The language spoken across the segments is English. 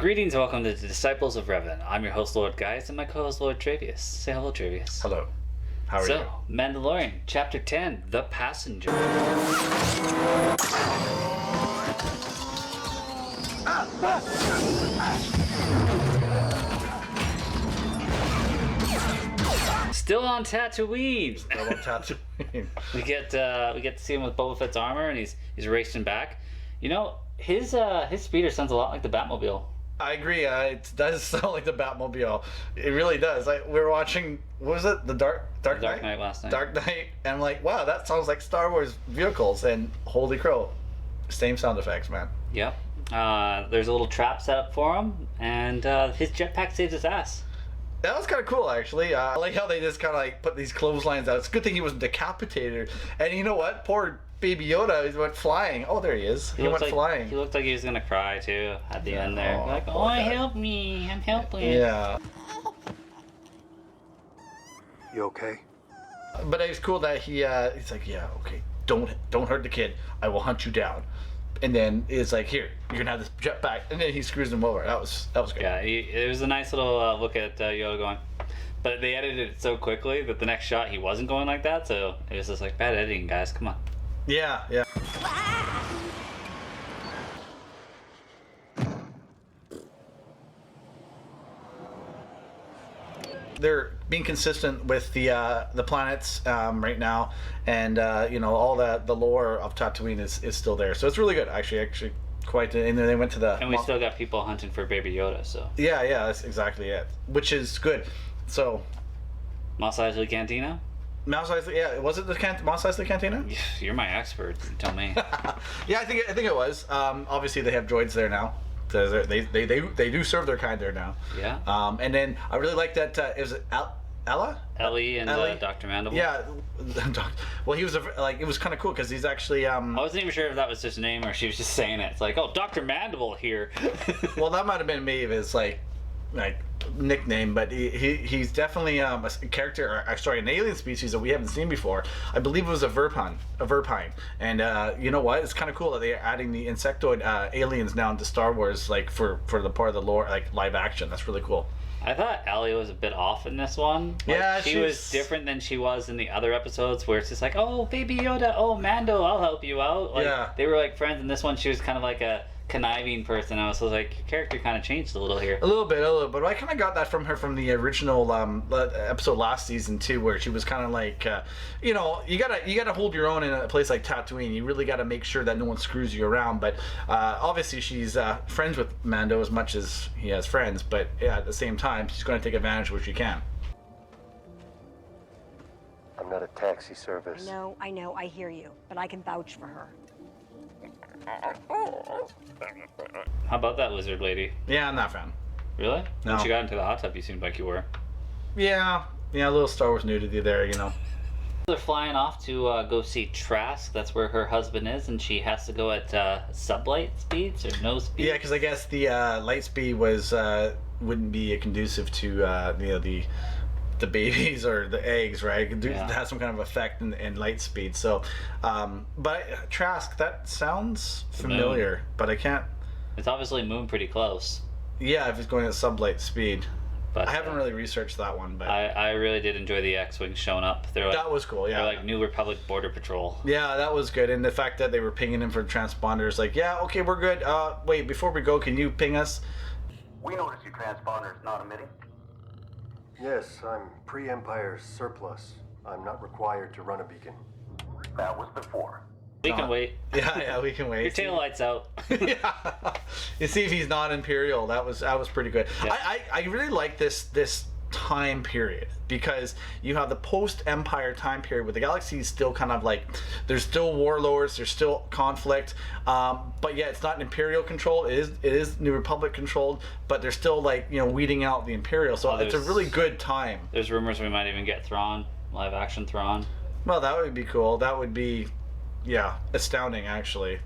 Greetings and welcome to the Disciples of Revan. I'm your host, Lord Guys, and my co-host, Lord Travius. Say hello, Travius. Hello. How are you? Mandalorian, Chapter 10, The Passenger. Still on Tatooine. Still on Tatooine. we get to see him with Boba Fett's armor, and he's racing back. You know, his speeder sounds a lot like the Batmobile. I agree. It does sound like the Batmobile. It really does. We were watching, what was it? The Dark Knight last night. Dark Knight. And I'm like, wow, that sounds like Star Wars vehicles. And holy crow, same sound effects, man. Yep. There's a little trap set up for him, and his jetpack saves his ass. That was kind of cool, actually. I like how they just kind of like put these clotheslines out. It's a good thing he wasn't decapitated. And you know what? Poor Baby Yoda, he went flying. Oh, there he is. He went flying. He looked like he was gonna cry too at the end there. Like, oh, help me! I'm helpless. Yeah. You okay? But it was cool that he's like, yeah, okay, don't hurt the kid. I will hunt you down. And then it's like, here, you're gonna have this jetpack. And then he screws him over. That was great. Yeah, it was a nice little look at Yoda going. But they edited it so quickly that the next shot he wasn't going like that. So it was just like bad editing, guys. Come on. Yeah. They're being consistent with the planets right now, and all the lore of Tatooine is still there. So it's really good, actually quite. And then they went to the and we still got people hunting for Baby Yoda. So yeah, that's exactly it, which is good. So Mos Eisley Cantina. Mos Eisley, yeah, was it the Mos Eisley Cantina? You're my expert. You tell me. Yeah, I think it was. Obviously, they have droids there now. They do serve their kind there now. Yeah. And then I really like that. Is it Ella? Ellie and Dr. Mandible. Yeah. Well, he was it was kind of cool because he's actually. I wasn't even sure if that was his name or she was just saying it. It's like, oh, Dr. Mandible here. Well, that might have been maybe his like nickname, but he's definitely a character, or an alien species that we haven't seen before. I believe it was a verpine, and you know what? It's kind of cool that they're adding the insectoid aliens now into Star Wars, like for the part of the lore, like live action. That's really cool. I thought Ellie was a bit off in this one. Like, yeah, she was different than she was in the other episodes, where it's just like, oh, Baby Yoda, oh, Mando, I'll help you out. Like, yeah. They were like friends. In this one, she was kind of like a conniving person. I was like, your character kind of changed a little here. A little bit. But I kind of got that from her from the original episode last season too, where she was kind of like, you gotta hold your own in a place like Tatooine. You really gotta make sure that no one screws you around. But obviously she's friends with Mando as much as he has friends. But yeah, at the same time, she's going to take advantage where she can. I'm not a taxi service. I know, I hear you, but I can vouch for her. How about that lizard lady? Yeah, I'm not a fan. Really? No. When she got into the hot tub, you seemed like you were. Yeah, a little Star Wars nudity there, They're flying off to go see Trask. That's where her husband is, and she has to go at sublight speeds or no speed. Yeah, because I guess the light speed wouldn't be conducive to the babies or the eggs, right? It has some kind of effect in light speed. So, but Trask, that sounds familiar, but I can't. It's obviously moving pretty close. Yeah, if it's going at sublight speed. But I haven't really researched that one, but I really did enjoy the X-wing showing up. That was cool. Yeah, they're like New Republic Border Patrol. Yeah, that was good, and the fact that they were pinging him for transponders, like, yeah, okay, we're good. Wait, before we go, can you ping us? We notice your transponder is not emitting. Yes, I'm pre-Empire surplus. I'm not required to run a beacon. That was before. We can wait. Yeah, we can wait. Your tail lights out. Yeah. You see if he's not Imperial. That was pretty good. Yeah. I really like this time period because you have the post-Empire time period where the galaxy is still kind of like there's still warlords, there's still conflict, but yeah, it's not Imperial controlled. It is New Republic controlled, but they're still like weeding out the Imperial. So it's a really good time. There's rumors we might even get Thrawn, live action Thrawn. Well, that would be cool. That would be astounding actually.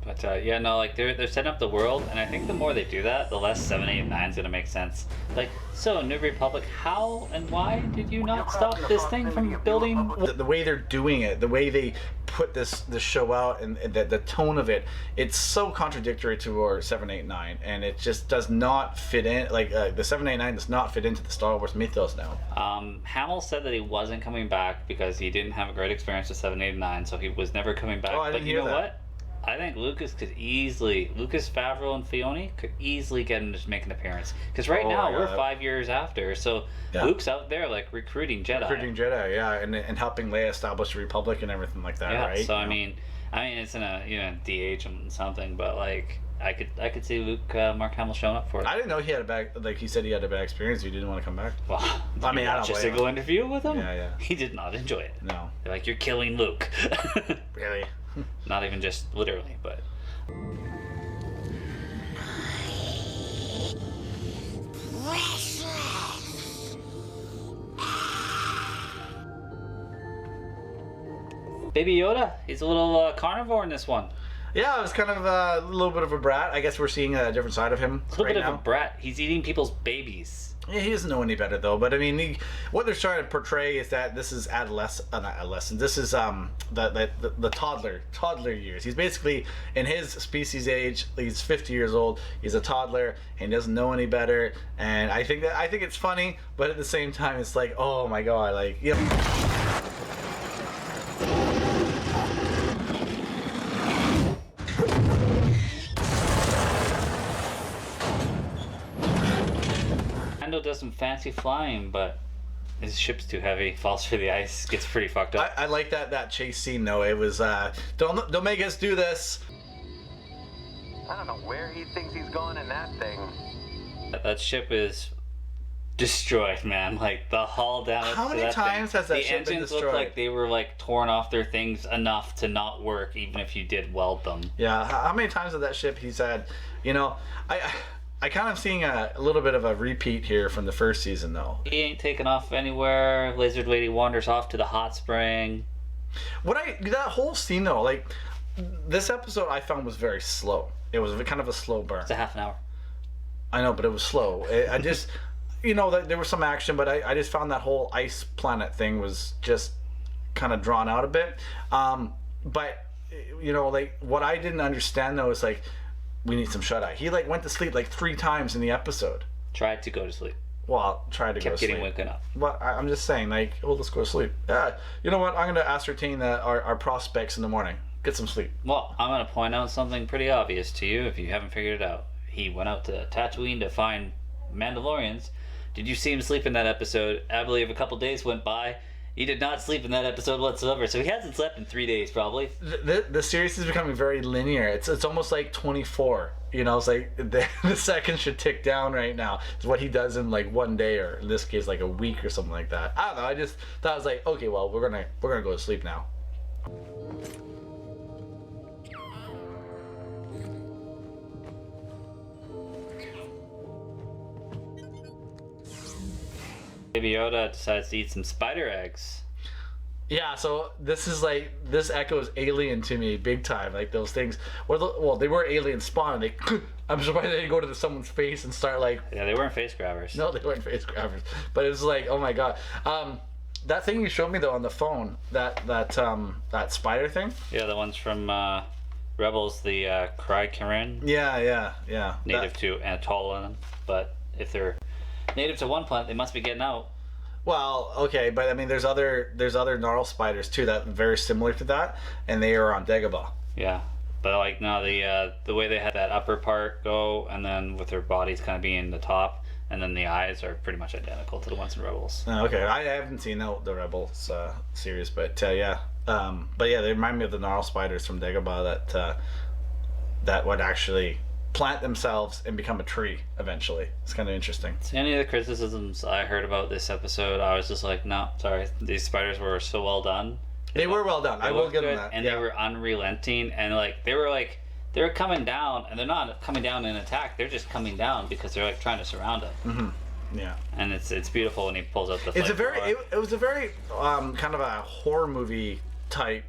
But yeah, no, like they're setting up the world, and I think the more they do that, the less 7, 8, 9 is gonna make sense. Like, so New Republic, how and why did you not stop this thing from building? The way they're doing it, the way they put this show out, and the tone of it, it's so contradictory to our 7, 8, 9, and it just does not fit in. Like the 7, 8, 9 does not fit into the Star Wars mythos now. Hamill said that he wasn't coming back because he didn't have a great experience with 7, 8, and 9, so he was never coming back. Oh, I didn't but you hear know that. what? I think Lucas, Favreau, and Filoni could easily get him to just make an appearance. Because right now, we're 5 years after, so Yeah. Luke's out there, like, recruiting Jedi. Recruiting Jedi, yeah, and helping Leia establish the Republic and everything like that, Yeah, right? so, I mean, it's in a, DH and something, but, like, I could see Luke, Mark Hamill showing up for it. I didn't know he had a bad, like he said he had a bad experience. He didn't want to come back. Well, I mean, I don't watch a blame single him. interview with him? Yeah, yeah. He did not enjoy it. No. They're like, you're killing Luke. Really? Not even just literally, but... Baby Yoda, he's a little carnivore in this one. Yeah, it was kind of a little bit of a brat. I guess we're seeing a different side of him A little right bit now. of a brat. He's eating people's babies. Yeah, he doesn't know any better though. But I mean, what they're trying to portray is that this is not adolescent. This is the toddler years. He's basically in his species age. He's 50 years old. He's a toddler and doesn't know any better. And I think it's funny, but at the same time, it's like, oh my god, like Mando does some fancy flying, but his ship's too heavy, falls through the ice, gets pretty fucked up. I like that chase scene though. It was don't make us do this. I don't know where he thinks he's going in that thing. That ship is destroyed, man. Like the hull down. How to many that times thing. has that the ship been engines destroyed? look like they were like torn off their things enough to not work, even if you did weld them. Yeah, how many times has that ship he said, I kind of seeing a little bit of a repeat here from the first season though. He ain't taking off anywhere. Lizard Lady wanders off to the hot spring. That whole scene though, like this episode I found was very slow. It was kind of a slow burn. It's a half an hour. I know, but it was slow. I just, there was some action, but I just found that whole ice planet thing was just kind of drawn out a bit. But, like what I didn't understand though is like, we need some shut eye. He like went to sleep like 3 times in the episode. Tried to go to sleep. Well, tried to go to Kept sleep. getting woken up. Well, I'm just saying, like, let's go to sleep. Yeah, you know what? I'm going to ascertain our prospects in the morning. Get some sleep. Well, I'm going to point out something pretty obvious to you if you haven't figured it out. He went out to Tatooine to find Mandalorians. Did you see him sleep in that episode? I believe a couple days went by. He did not sleep in that episode whatsoever, so he hasn't slept in 3 days probably. The series is becoming very linear. It's almost like 24. It's like the second should tick down right now. It's what he does in like 1 day, or in this case like a week or something like that. I don't know. I just thought I was like, okay, well we're gonna go to sleep now. Baby Yoda decides to eat some spider eggs. Yeah, so this echoes Alien to me big time. Like those things. They were alien spawn. I'm surprised they didn't go to someone's face and start like. Yeah, they weren't face grabbers. No, they weren't face grabbers. But it was like, oh my god. That thing you showed me though on the phone, that spider thing. Yeah, the ones from Rebels, the Cry-Karen. Yeah. Native to Anatolia, but if they're native to one planet, they must be getting out. Well, okay, but I mean, there's other gnarl spiders too that are very similar to that, and they are on Dagobah. Yeah, but like no, the way they had that upper part go, and then with their bodies kind of being the top, and then the eyes are pretty much identical to the ones in Rebels. Okay, I haven't seen the Rebels series, but yeah, they remind me of the gnarl spiders from Dagobah that would actually plant themselves and become a tree eventually. It's kind of interesting. Any of the criticisms I heard about this episode, I was just like, no, sorry, these spiders were so well done. They were well done. I will give them that. And they were unrelenting, and they were coming down, and they're not coming down in attack. They're just coming down because they're like trying to surround him. Mm-hmm. Yeah. And it's beautiful when he pulls out the. It was a very kind of a horror movie type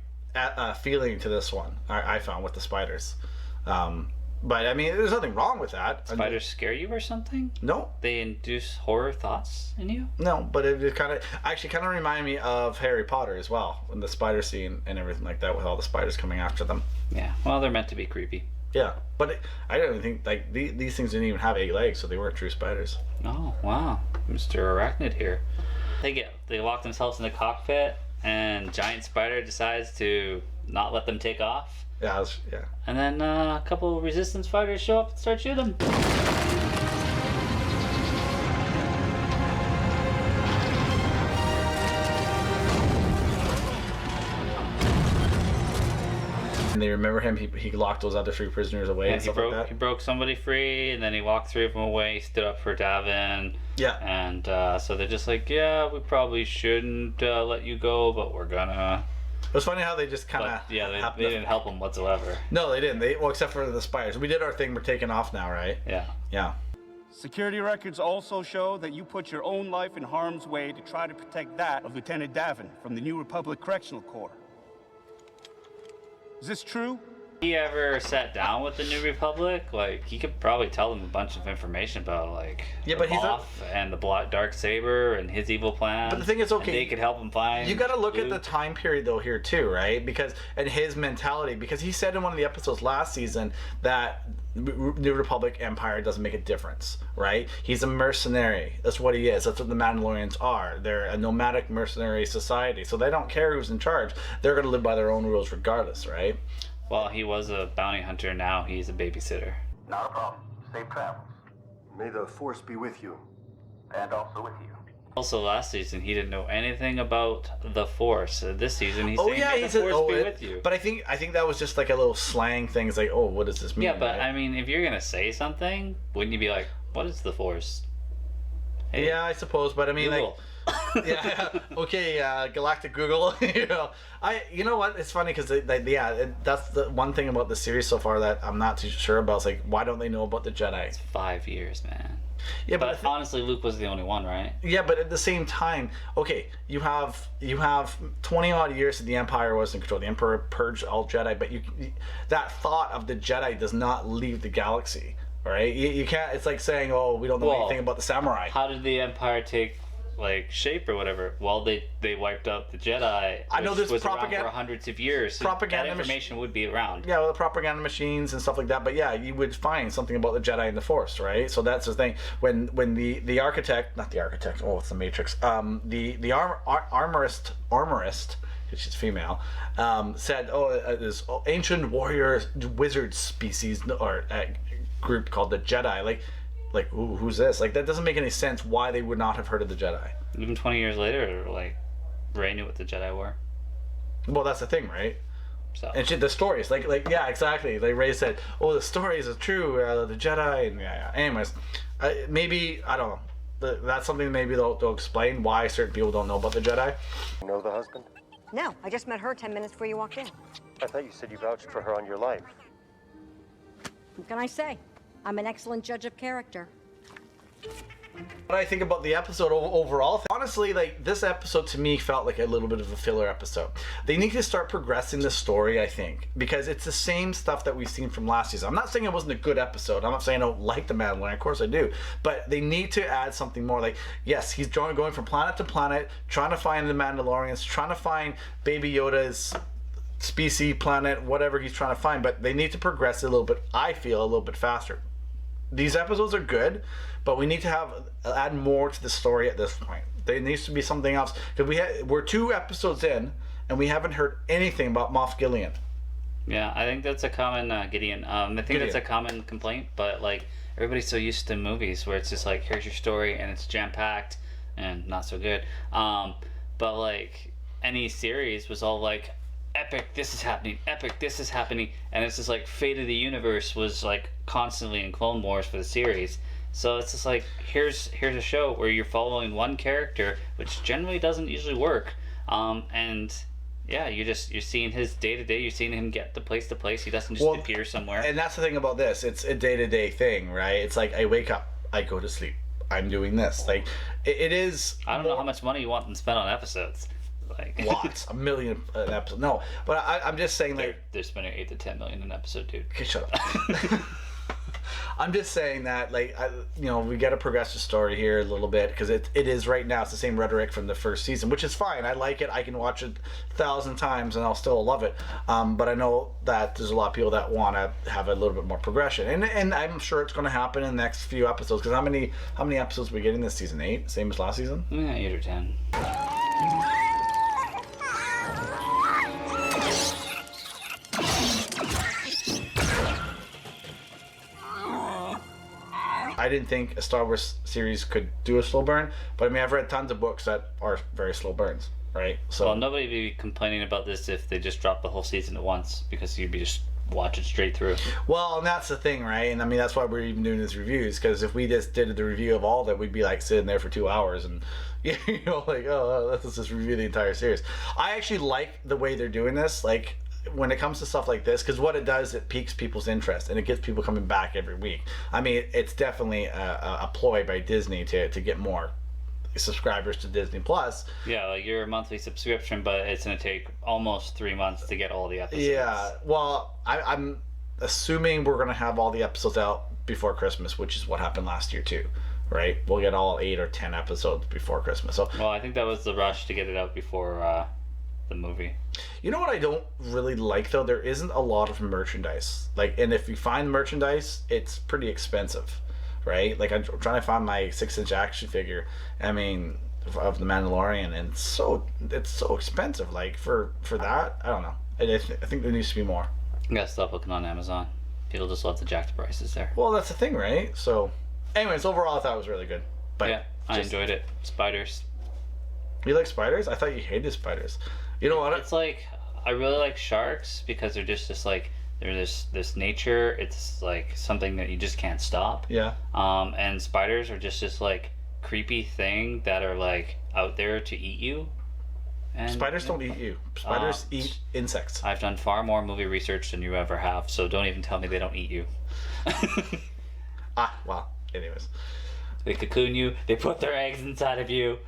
feeling to this one. I found with the spiders. But I mean, there's nothing wrong with that. Spiders scare you or something? No. They induce horror thoughts in you? No, but it kind of reminded me of Harry Potter as well, in the spider scene and everything like that, with all the spiders coming after them. Yeah, well, they're meant to be creepy. Yeah, but I don't think like these things didn't even have 8 legs, so they weren't true spiders. Oh wow, Mr. Arachnid here. They lock themselves in the cockpit, and giant spider decides to not let them take off. Yeah, And then a couple resistance fighters show up and start shooting. And they remember him. He locked those other 3 prisoners away and stuff like that. He broke somebody free, and then he locked 3 of them away. He stood up for Davin. Yeah. And so they're just like, yeah, we probably shouldn't let you go, but we're gonna. It was funny how they just kind of... Yeah, they didn't help him whatsoever. No, they didn't. Well, except for the spiders. We did our thing. We're taking off now, right? Yeah. Yeah. Security records also show that you put your own life in harm's way to try to protect that of Lieutenant Davin from the New Republic Correctional Corps. Is this true? He ever sat down with the New Republic? Like, he could probably tell them a bunch of information about, like, but he's and the dark saber and his evil plan. But the thing is, okay, they could help him find. You got to look Luke. at the time period though here too, right? And his mentality, because he said in one of the episodes last season that New Republic Empire doesn't make a difference, right? He's a mercenary. That's what he is. That's what the Mandalorians are. They're a nomadic mercenary society, so they don't care who's in charge. They're going to live by their own rules regardless, right? Well, he was a bounty hunter. Now he's a babysitter. Not a problem. Safe travels. May the Force be with you. And also with you. Also, last season he didn't know anything about the Force. This season he's saying, "May the said, Force be with you." But I think that was just like a little slang thing. It's like, oh, what does this mean? Yeah, but right? I mean, if you're gonna say something, wouldn't you be like, "What is the Force?" Hey, yeah, I suppose. But I mean, Google. yeah, okay, Galactic Google. You know what? It's funny because that's the one thing about the series so far that I'm not too sure about. It's like, why don't they know about the Jedi? It's 5 years, man. Yeah, but honestly, Luke was the only one, right? Yeah, but at the same time, okay, you have 20 odd years that the Empire was in control. The Emperor purged all Jedi, but that thought of the Jedi does not leave the galaxy. Right? You can't. It's like saying, oh, we don't know anything about the samurai. How did the Empire take shape or whatever? Well, they wiped out the Jedi. I know this was propaganda around for hundreds of years. So propaganda that information would be around. Yeah, well, the propaganda machines and stuff like that. But yeah, you would find something about the Jedi and the Force, right? So that's the thing. When the architect, not the architect. Oh, it's the Matrix. The armorist, which is female, said, this ancient warrior wizard species or group called the Jedi. Like, who's this? Like, that doesn't make any sense why they would not have heard of the Jedi. Even 20 years later, Rey knew what the Jedi were. Well, that's the thing, right? So. And the stories, yeah, exactly. Like Rey said, oh, the stories are true, the Jedi, and yeah. Anyways, maybe, I don't know. That's something maybe they'll explain why certain people don't know about the Jedi. You know the husband? No, I just met her 10 minutes before you walked in. I thought you said you vouched for her on your life. What can I say? I'm an excellent judge of character. What I think about the episode overall, honestly, this episode to me felt like a little bit of a filler episode. They need to start progressing the story, I think, because it's the same stuff that we've seen from last season. I'm not saying it wasn't a good episode. I'm not saying I don't like the Mandalorian. Of course I do. But they need to add something more. Like, yes, he's going from planet to planet, trying to find the Mandalorians, trying to find Baby Yoda's species, planet, whatever he's trying to find, but they need to progress it a little bit, I feel, a little bit faster. These episodes are good, but we need to add more to the story at this point. There needs to be something else, because we're 2 episodes in and we haven't heard anything about Moff Gideon. Yeah, I think that's a common Gideon. That's a common complaint, but everybody's so used to movies where it's just here's your story and it's jam packed and not so good. But any series was all epic, this is happening, epic, this is happening, and it's just Fate of the Universe was constantly in Clone Wars for the series. So it's just here's a show where you're following one character, which generally doesn't usually work, and yeah, you're seeing his day to day, you're seeing him get to place, he doesn't just appear somewhere. And that's the thing about this, it's a day-to-day thing, right? It's I wake up, I go to sleep, I'm doing this. It is. I don't know how much money you want them to spend on episodes. Like Lots, a million an episode. No, but I'm just saying, like, they're spending 8 to 10 million an episode, dude. okay, shut up. I'm just saying that, like, we got to progress the story here a little bit, because it is right now. It's the same rhetoric from the first season, which is fine. I like it. I can watch it 1,000 times and I'll still love it. But I know that there's a lot of people that want to have a little bit more progression, and I'm sure it's going to happen in the next few episodes. Because how many episodes are we getting this season? 8, same as last season. Yeah, 8 or 10. I didn't think a Star Wars series could do a slow burn, but I mean, I've read tons of books that are very slow burns, right? So Well, nobody would be complaining about this if they just dropped the whole season at once, because you'd be just watching straight through. Well, and that's the thing, right? And I mean, that's why we're even doing these reviews, because if we just did the review of all that, we'd be like sitting there for 2 hours and, like, oh, let's just review the entire series. I actually like the way they're doing this, like, when it comes to stuff like this, because what it does, it piques people's interest and it gets people coming back every week. I mean, it's definitely a ploy by Disney to get more subscribers to Disney Plus. Yeah, like your monthly subscription, but it's going to take almost 3 months to get all the episodes. Yeah, well, I'm assuming we're going to have all the episodes out before Christmas, which is what happened last year too, right? We'll get all 8 or 10 episodes before Christmas. So, Well, I think that was the rush to get it out before the movie. you know what I don't really like, though? There isn't a lot of merchandise. Like, and if you find merchandise, it's pretty expensive, right? Like, I'm trying to find my 6-inch action figure, I mean, of the Mandalorian, and it's so expensive. Like, for that, I don't know. I think there needs to be more. You gotta stop looking on Amazon. People just love to jack the prices there. Well, that's the thing, right? So, anyways, overall, I thought it was really good. But Yeah, I enjoyed it. Spiders. You like spiders? I thought you hated spiders. You know what? It's like, I really like sharks because they're just like, they're this nature. It's like something that you just can't stop. Yeah. And spiders are just like creepy thing that are like out there to eat you. And Spiders don't eat you. Spiders eat insects. I've done far more movie research than you ever have, so don't even tell me they don't eat you. Well, anyways. They cocoon you. They put their eggs inside of you.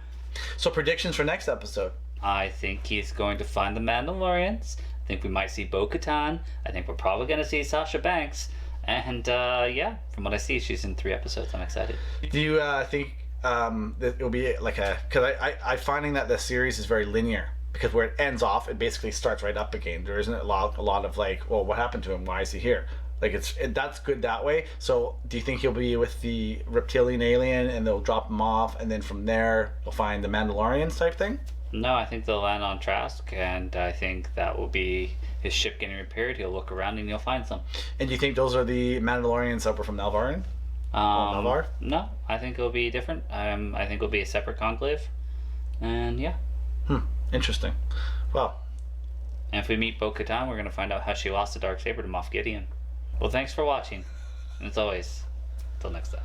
So predictions for next episode. I think he's going to find the Mandalorians. I think we might see Bo-Katan. I think we're probably going to see Sasha Banks. And yeah, from what I see, she's in 3 episodes. I'm excited. Do you think that it'll be like because I'm finding that the series is very linear, because where it ends off, it basically starts right up again. There isn't a lot of like, well, what happened to him? Why is he here? Like, that's good that way. So do you think he'll be with the reptilian alien and they'll drop him off, and then from there they'll find the Mandalorians type thing? No, I think they'll land on Trask, and I think that will be his ship getting repaired. He'll look around and he'll find some. And do you think those are the Mandalorians that were from Nalvaran? Nalvar? No, I think it'll be different. I think it'll be a separate conclave. And yeah. Interesting. Well, And if we meet Bo-Katan, we're going to find out how she lost the Darksaber to Moff Gideon. Well, thanks for watching. And as always, until next time.